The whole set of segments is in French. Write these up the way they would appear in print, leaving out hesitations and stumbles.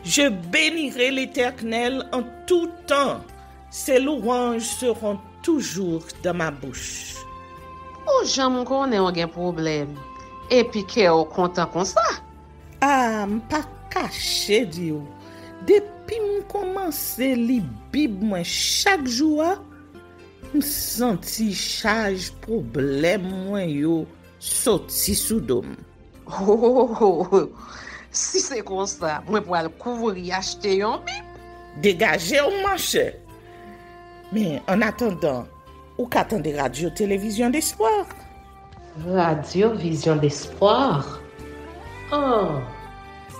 Je bénirai l'Éternel en tout temps. Ses louanges seront toujours dans ma bouche. Oh, j'aime qu'on ait un problème. Et puis qu'elle est content comme ça. Ah, m'pas caché, Dieu. Depuis que commence à lire Bible chaque jour, je senti charge problème moi yo sorti sous dôme. Oh, si c'est comme ça, moi pour aller couvrir acheter un Bible. Dégagez au marché. Mais en attendant, ou qu'attendez radio télévision d'espoir? Radio Vision d'Espoir. Oh,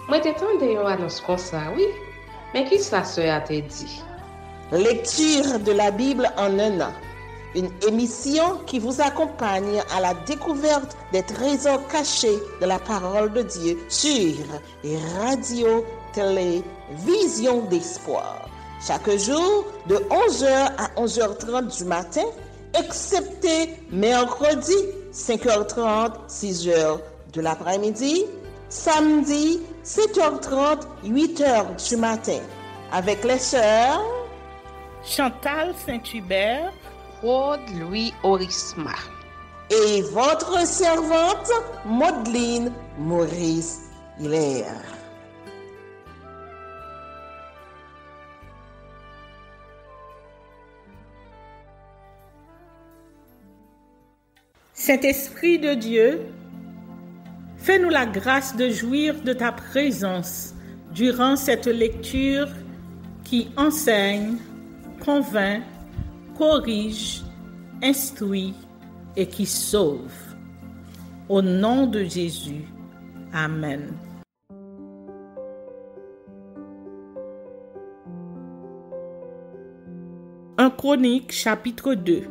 moi t'attendais une annonce comme ça, oui. Mais qui ça a te dit? Lecture de la Bible en un an. Une émission qui vous accompagne à la découverte des trésors cachés de la parole de Dieu sur Radio Télévision d'Espoir. Chaque jour de 11h à 11h30 du matin, excepté mercredi 5h30, 6h de l'après-midi, samedi 7h30, 8h du matin, avec les sœurs Chantal Saint-Hubert, Claude Louis Orisma et votre servante Maudeline Maurice Hilaire. Saint-Esprit de Dieu, fais-nous la grâce de jouir de ta présence durant cette lecture qui enseigne, convainc, corrige, instruit et qui sauve. Au nom de Jésus. Amen. Un Chronique, chapitre 2.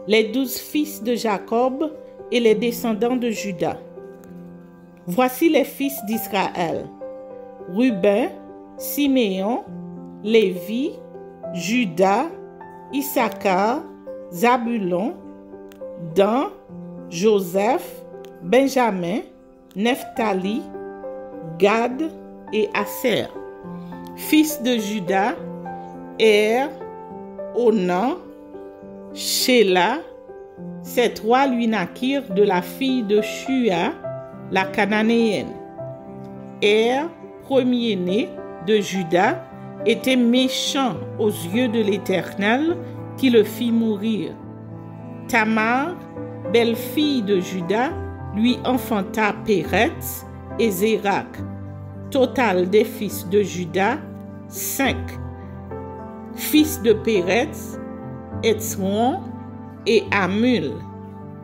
Les 12 fils de Jacob et les descendants de Juda. Voici les fils d'Israël: Ruben, Siméon, Lévi, Juda, Issachar, Zabulon, Dan, Joseph, Benjamin, Nephtali, Gad et Aser. Fils de Juda: Er, Onan, Shéla. Ces trois lui naquirent de la fille de Shua, la cananéenne. Er, premier-né de Juda, était méchant aux yeux de l'Éternel qui le fit mourir. Tamar, belle-fille de Juda, lui enfanta Péretz et Zérak. Total des fils de Juda, 5. Fils de Péretz, Etzron et Amul.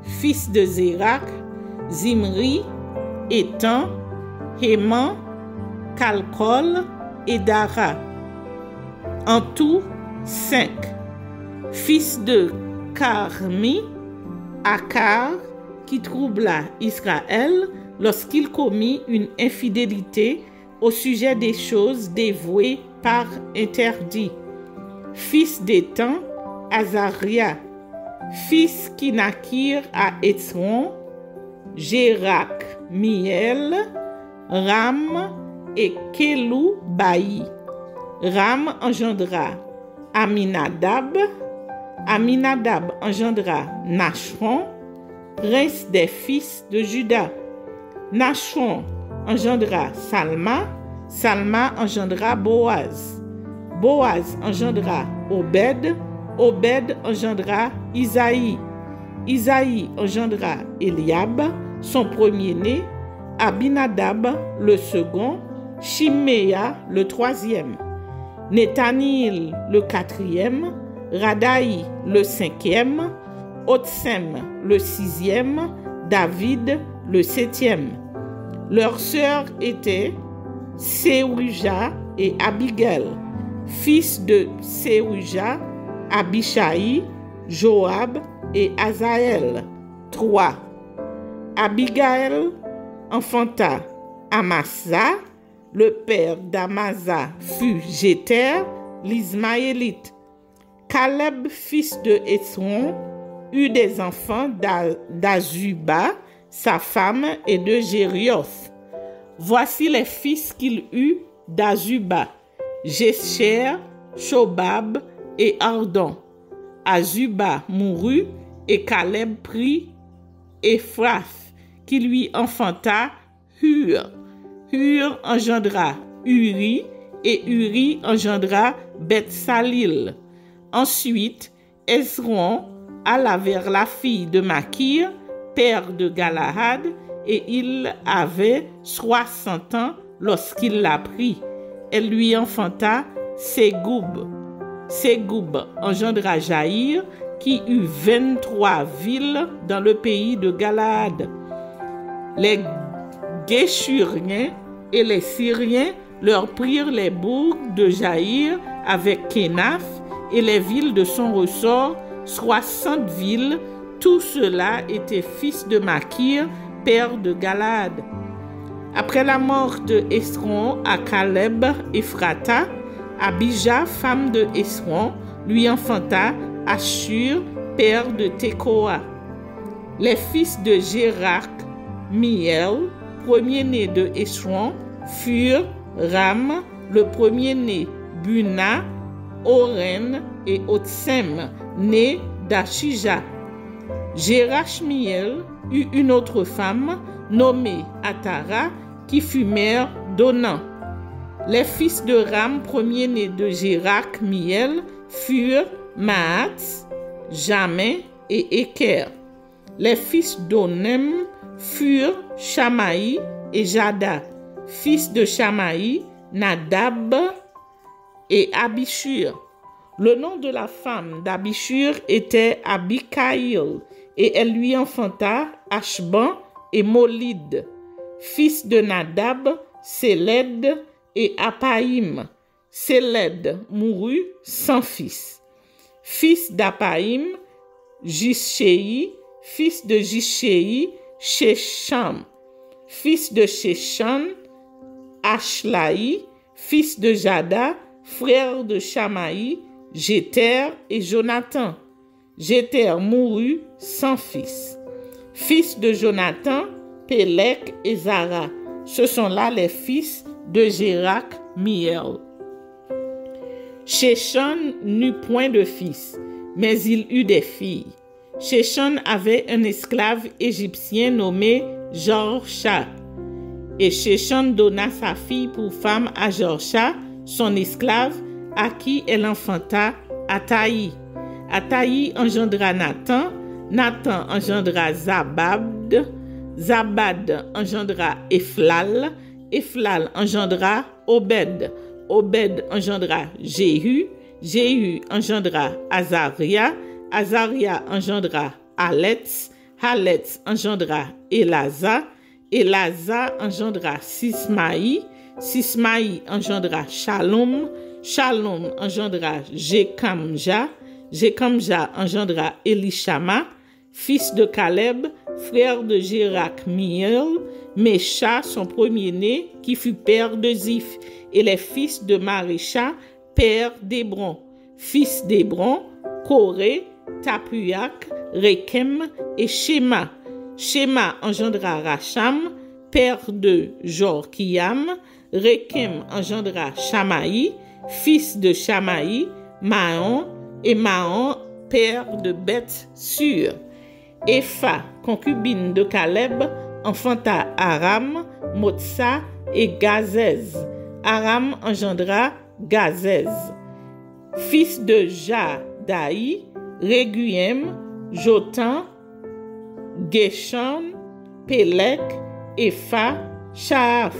Fils de Zérak, Zimri, Étan, Héman, Calcol et Dara. En tout, 5. Fils de Carmi, Akar, qui troubla Israël lorsqu'il commit une infidélité au sujet des choses dévouées par interdit. Fils d'Étan, Azaria. Fils qui naquirent à Etzron, Jérak, Miel, Ram et Kelou Baï. Ram engendra Aminadab. Aminadab engendra Nachron, prince des fils de Juda. Nachron engendra Salma. Salma engendra Boaz. Boaz engendra Obed. Obed engendra Isaïe. Isaïe engendra Eliab, son premier-né, Abinadab, le second, Shiméa, le troisième, Nethanil, le quatrième, Radaï, le cinquième, Otsem, le sixième, David, le septième. Leurs sœurs étaient Séruja et Abigail, fils de Séruja, Abishai, Joab et Azaël. 3. Abigail enfanta Amasa. Le père d'Amasa fut Jéter, l'Ismaélite. Caleb, fils de Etzron, eut des enfants d'Azuba, sa femme, et de Jérioth. Voici les fils qu'il eut d'Azuba, Jesher, Shobab et Ardon. Azuba mourut et Caleb prit Éphrath, qui lui enfanta Hur. Hur engendra Uri et Uri engendra Beth-Salil. Ensuite, Hezron alla vers la fille de Makir, père de Galahad, et il avait 60 ans lorsqu'il la prit. Elle lui enfanta Ségoub. Ségoub engendra Jaïr, qui eut 23 villes dans le pays de Galahad. Les Géshuriens et les Syriens leur prirent les bourgs de Jaïr avec Kenaph et les villes de son ressort, 60 villes. Tout cela était fils de Makir, père de Galahad. Après la mort de Hezron à Caleb Ephrata, Abijah, femme de Hezron, lui enfanta Ashur, père de Tekoa. Les fils de Jérak, Miel, premier-né de Hezron, furent Ram, le premier-né, Buna, Oren et Otsem, né d'Ashija. Jérachmiel eut une autre femme, nommée Atara, qui fut mère d'Onan. Les fils de Ram, premier-né de Jérak-Miel, furent Maat, Jamais et Eker. Les fils d'Onem furent Shamaï et Jada. Fils de Shamaï, Nadab et Abishur. Le nom de la femme d'Abishur était Abikaïl, et elle lui enfanta Ashban et Molid. Fils de Nadab, Séled et Apaïm. Séled mourut sans fils. Fils d'Apaïm, Jishei. Fils de Jishei, Shesham. Fils de Sheshan, Ashlaï. Fils de Jada, frère de Shamaï, Jéter et Jonathan. Jéter mourut sans fils. Fils de Jonathan, Pélec et Zara. Ce sont là les fils de Jérak-Miel. Sheshan n'eut point de fils, mais il eut des filles. Sheshan avait un esclave égyptien nommé Jorsha. Et Sheshan donna sa fille pour femme à Jorsha, son esclave, à qui elle enfanta Ataï. Ataï engendra Nathan. Nathan engendra Zabad. Zabad engendra Ephlal. Ephlal engendra Obed. Obed engendra Jéhu. Jéhu engendra Azaria. Azaria engendra Haletz. Haletz engendra Elasa. Elasa engendra Sismaï. Sismaï engendra Shalom. Shalom engendra Jekamja. Jekamja engendra Elishama, fils de Caleb, frère de Jérak-Miel, Mesha, son premier-né, qui fut père de Ziph, et les fils de Marécha, père d'Hébron. Fils d'Hébron, Koré, Tapuyak, Rekem et Shema. Shema engendra Racham, père de Jorkiam. Rekem engendra Shamaï, fils de Shamaï, Maon, et Maon, père de Beth-Sur. Epha, concubine de Caleb, enfanta Aram, Motsa et Gazez. Aram engendra Gazez. Fils de Jadaï, Réguiem, Jotan, Geshon, Pélec, Epha, Shaaf.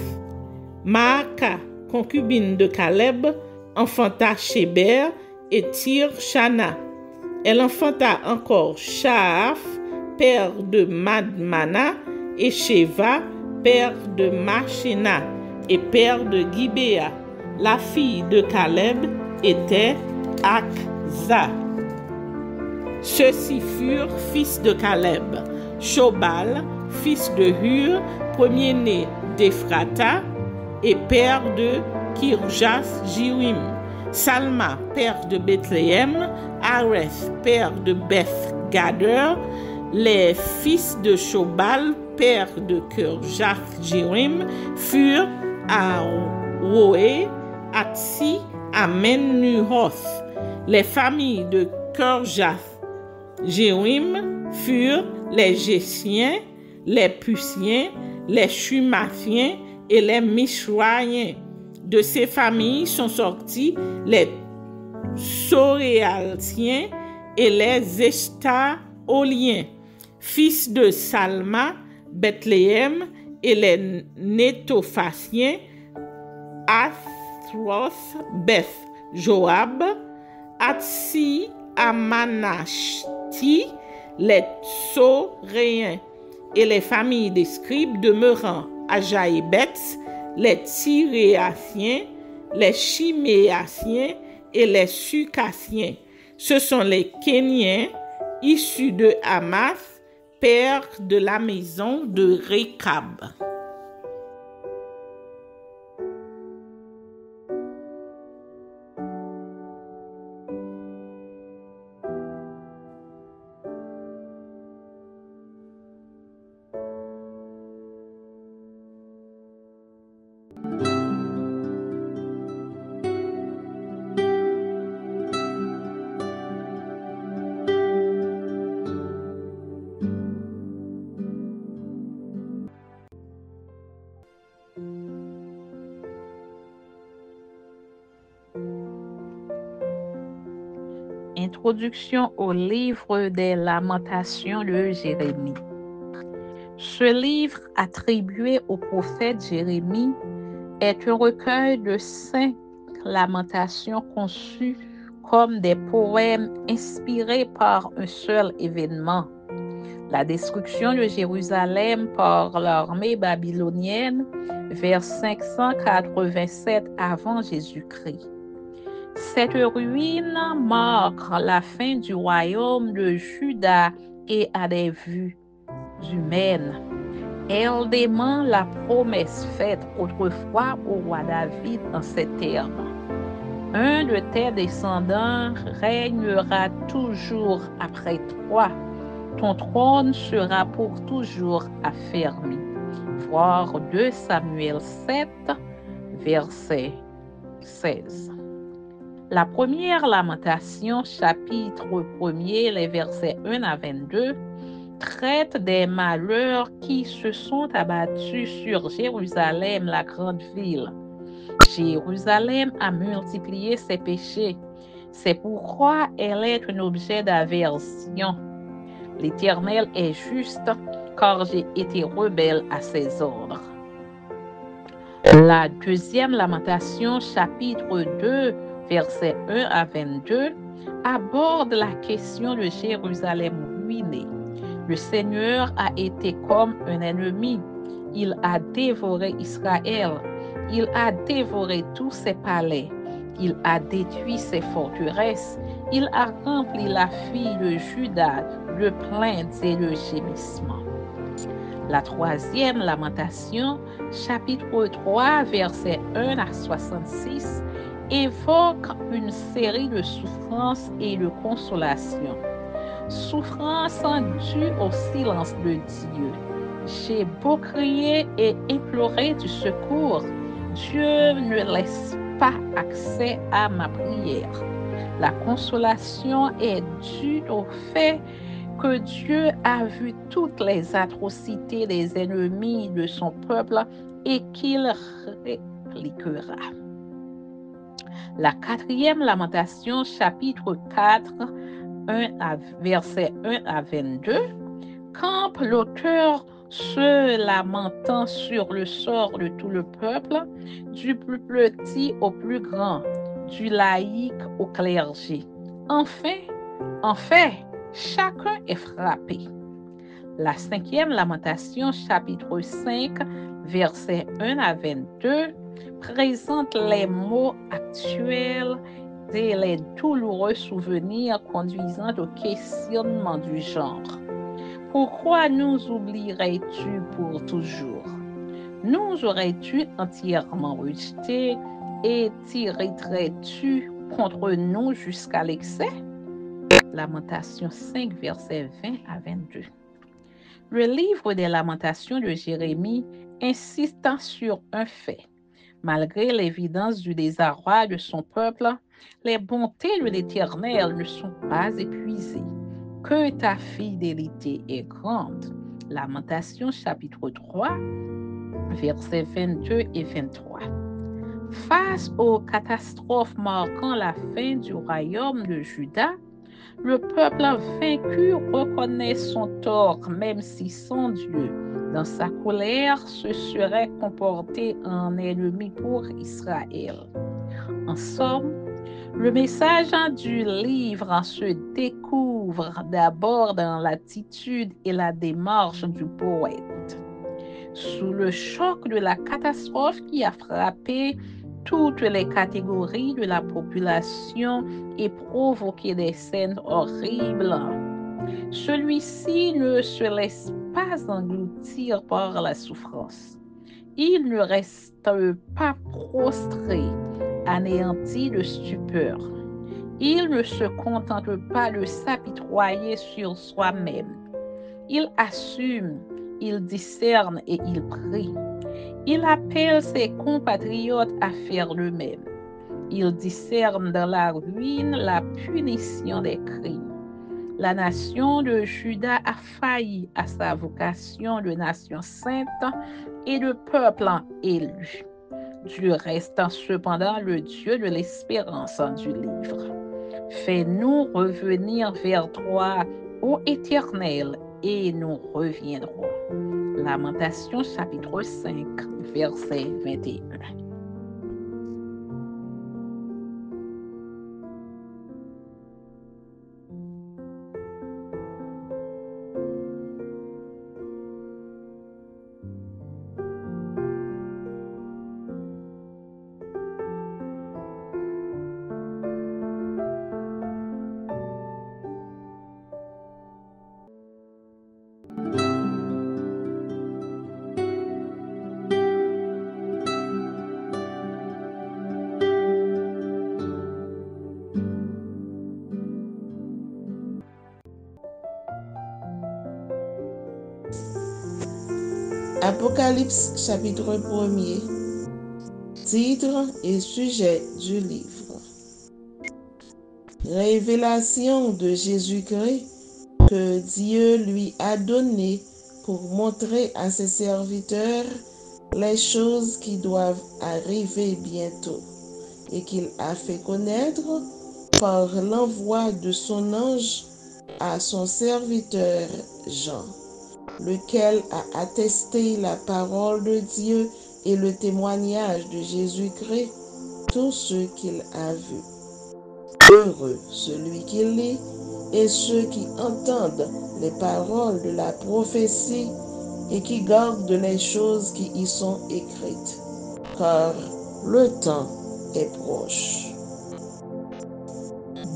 Maaka, concubine de Caleb, enfanta Sheber et Tir-Shana. Elle enfanta encore Shaaf, père de Madmana, et Sheva, père de Machena, et père de Gibéa. La fille de Caleb était Akza. Ceux-ci furent fils de Caleb. Shobal, fils de Hur, premier-né d'Ephrata, et père de Kirjas-Jirim. Salma, père de Bethléem. Areth, père de Beth-Gader. Les fils de Shobal, père de Kirjath-Jirim, furent Roé, Atsi, Amenuhoth. Les familles de Kerjath, Jérim furent les Gésiens, les Pusiens, les Shumathiens et les Mishraïens. De ces familles sont sortis les Soréaltiens et les Eshtaoliens, fils de Salma, Bethléem, et les Nétophathiens, Athroth, Beth, Joab, Atsi, Amanashti, les Soréens, et les familles des scribes demeurant à Jaïbeth, les Tiréathiens, les Chiméathiens et les Sukathiens. Ce sont les Kéniens issus de Hamath, père de la maison de Récab. Introduction au livre des Lamentations de Jérémie. Ce livre, attribué au prophète Jérémie, est un recueil de 5 lamentations conçues comme des poèmes inspirés par un seul événement, la destruction de Jérusalem par l'armée babylonienne vers 587 avant Jésus-Christ. Cette ruine marque la fin du royaume de Juda et à des vues humaines. Elle dément la promesse faite autrefois au roi David en ces termes. Un de tes descendants régnera toujours après toi. Ton trône sera pour toujours affermi. Voir 2 Samuel 7, verset 16. La première lamentation, chapitre 1er, les versets 1 à 22, traite des malheurs qui se sont abattus sur Jérusalem, la grande ville. Jérusalem a multiplié ses péchés. C'est pourquoi elle est un objet d'aversion. L'Éternel est juste, car j'ai été rebelle à ses ordres. La deuxième lamentation, chapitre 2, versets 1 à 22, aborde la question de Jérusalem ruinée. Le Seigneur a été comme un ennemi. Il a dévoré Israël. Il a dévoré tous ses palais. Il a détruit ses forteresses. Il a rempli la fille de Juda de plaintes et de gémissements. La troisième lamentation, chapitre 3, versets 1 à 66, évoque une série de souffrances et de consolations. Souffrance due au silence de Dieu. J'ai beau crier et implorer du secours, Dieu ne laisse pas accès à ma prière. La consolation est due au fait que Dieu a vu toutes les atrocités des ennemis de son peuple et qu'il répliquera. La quatrième lamentation, chapitre 4, verset 1 à 22, campe l'auteur se lamentant sur le sort de tout le peuple, du plus petit au plus grand, du laïc au clergé. Enfin, chacun est frappé. La cinquième lamentation, chapitre 5, versets 1 à 22, présente les maux actuels et les douloureux souvenirs conduisant au questionnement du genre. Pourquoi nous oublierais-tu pour toujours? Nous aurais-tu entièrement rejetés et t'irriterais-tu contre nous jusqu'à l'excès? Lamentation 5, versets 20 à 22. Le livre des Lamentations de Jérémie insiste sur un fait. Malgré l'évidence du désarroi de son peuple, les bontés de l'Éternel ne sont pas épuisées. Que ta fidélité est grande. Lamentation chapitre 3, versets 22 et 23. Face aux catastrophes marquant la fin du royaume de Juda, le peuple vaincu reconnaît son tort, même si son Dieu, dans sa colère, se serait comporté en ennemi pour Israël. En somme, le message du livre se découvre d'abord dans l'attitude et la démarche du poète. Sous le choc de la catastrophe qui a frappé toutes les catégories de la population et provoqué des scènes horribles, celui-ci ne se laisse pas engloutir par la souffrance. Il ne reste pas prostré, anéanti de stupeur. Il ne se contente pas de s'apitoyer sur soi-même. Il assume, il discerne et il prie. Il appelle ses compatriotes à faire le même. Il discerne dans la ruine la punition des crimes. La nation de Juda a failli à sa vocation de nation sainte et de peuple élu. Dieu reste cependant le Dieu de l'espérance du livre. Fais-nous revenir vers toi, ô Éternel, et nous reviendrons. Lamentation chapitre 5, verset 21. Apocalypse chapitre 1er. Titre et sujet du livre. Révélation de Jésus-Christ que Dieu lui a donné pour montrer à ses serviteurs les choses qui doivent arriver bientôt et qu'il a fait connaître par l'envoi de son ange à son serviteur Jean, lequel a attesté la parole de Dieu et le témoignage de Jésus-Christ, tout ce qu'il a vu. Heureux celui qui lit et ceux qui entendent les paroles de la prophétie et qui gardent les choses qui y sont écrites, car le temps est proche.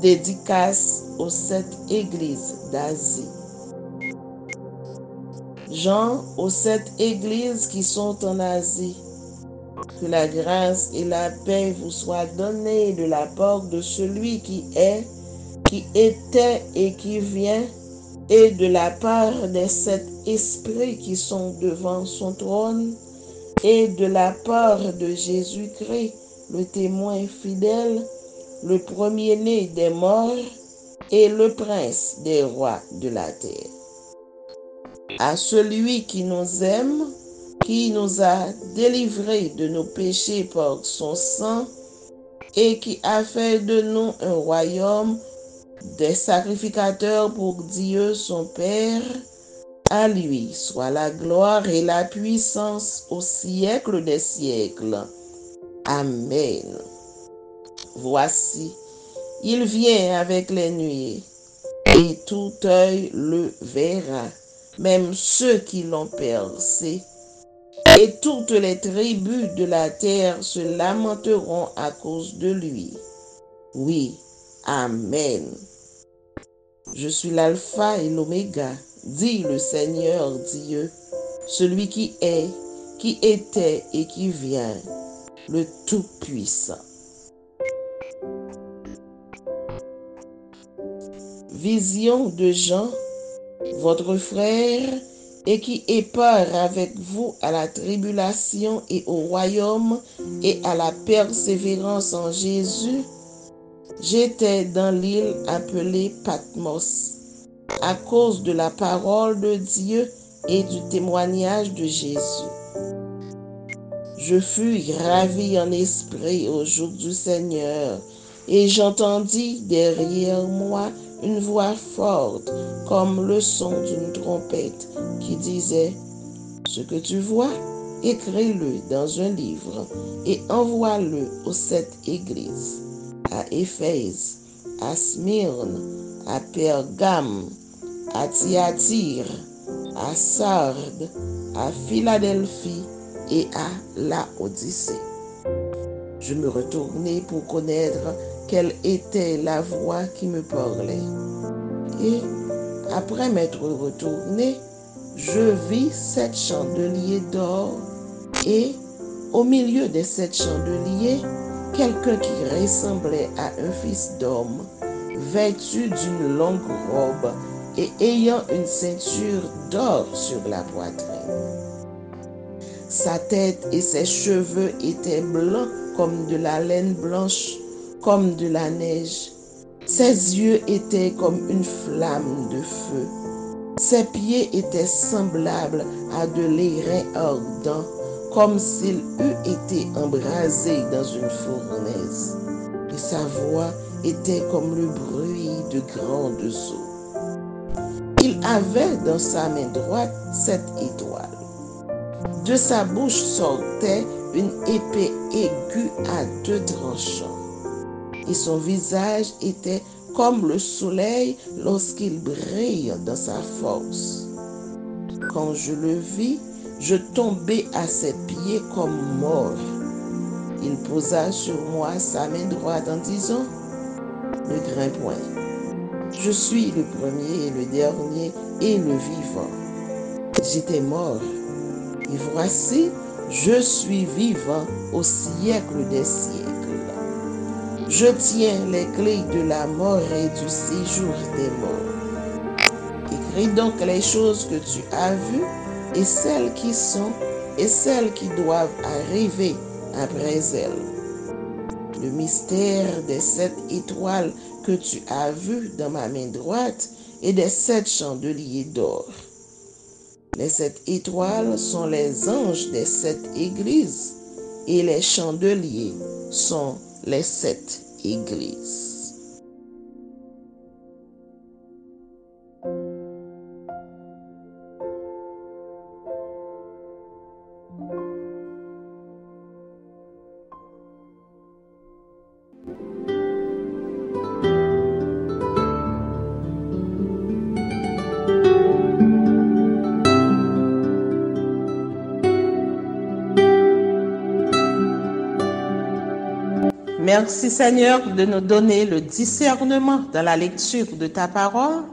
Dédicace aux 7 églises d'Asie. Jean, aux 7 églises qui sont en Asie, que la grâce et la paix vous soient données de la part de celui qui est, qui était et qui vient, et de la part des 7 esprits qui sont devant son trône, et de la part de Jésus-Christ, le témoin fidèle, le premier-né des morts et le prince des rois de la terre. À celui qui nous aime, qui nous a délivrés de nos péchés par son sang et qui a fait de nous un royaume des sacrificateurs pour Dieu son Père, à lui soit la gloire et la puissance au siècle des siècles. Amen. Voici, il vient avec les nuées, et tout œil le verra, même ceux qui l'ont percé. Et toutes les tribus de la terre se lamenteront à cause de lui. Oui, Amen. Je suis l'alpha et l'oméga, dit le Seigneur Dieu, celui qui est, qui était et qui vient, le Tout-Puissant. Vision de Jean, votre frère et qui est part avec vous à la tribulation et au royaume et à la persévérance en Jésus, j'étais dans l'île appelée Patmos à cause de la parole de Dieu et du témoignage de Jésus. Je fus ravi en esprit au jour du Seigneur, et j'entendis derrière moi une voix forte, comme le son d'une trompette, qui disait: Ce que tu vois, écris-le dans un livre et envoie-le aux 7 églises, à Éphèse, à Smyrne, à Pergame, à Thyatire, à Sardes, à Philadelphie et à Laodicée. Je me retournai pour connaître quelle était la voix qui me parlait. Et après m'être retourné, je vis 7 chandeliers d'or et au milieu des 7 chandeliers, quelqu'un qui ressemblait à un fils d'homme, vêtu d'une longue robe et ayant une ceinture d'or sur la poitrine. Sa tête et ses cheveux étaient blancs comme de la laine blanche, comme de la neige. Ses yeux étaient comme une flamme de feu. Ses pieds étaient semblables à de l'airain ardent, comme s'il eût été embrasé dans une fournaise. Et sa voix était comme le bruit de grandes eaux. Il avait dans sa main droite 7 étoiles. De sa bouche sortait une épée aiguë à 2 tranchants. Et son visage était comme le soleil lorsqu'il brille dans sa force. Quand je le vis, je tombai à ses pieds comme mort. Il posa sur moi sa main droite en disant: Ne crains point. Je suis le premier et le dernier et le vivant. J'étais mort, et voici, je suis vivant au siècle des siècles. Je tiens les clés de la mort et du séjour des morts. Écris donc les choses que tu as vues et celles qui sont et celles qui doivent arriver après elles. Le mystère des 7 étoiles que tu as vues dans ma main droite et des 7 chandeliers d'or. Les 7 étoiles sont les anges des 7 églises et les chandeliers sont les 7 églises. Merci Seigneur de nous donner le discernement dans la lecture de ta parole,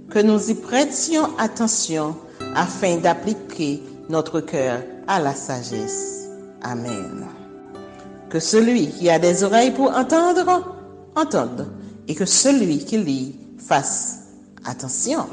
que nous y prêtions attention afin d'appliquer notre cœur à la sagesse. Amen. Que celui qui a des oreilles pour entendre, entende, et que celui qui lit fasse attention.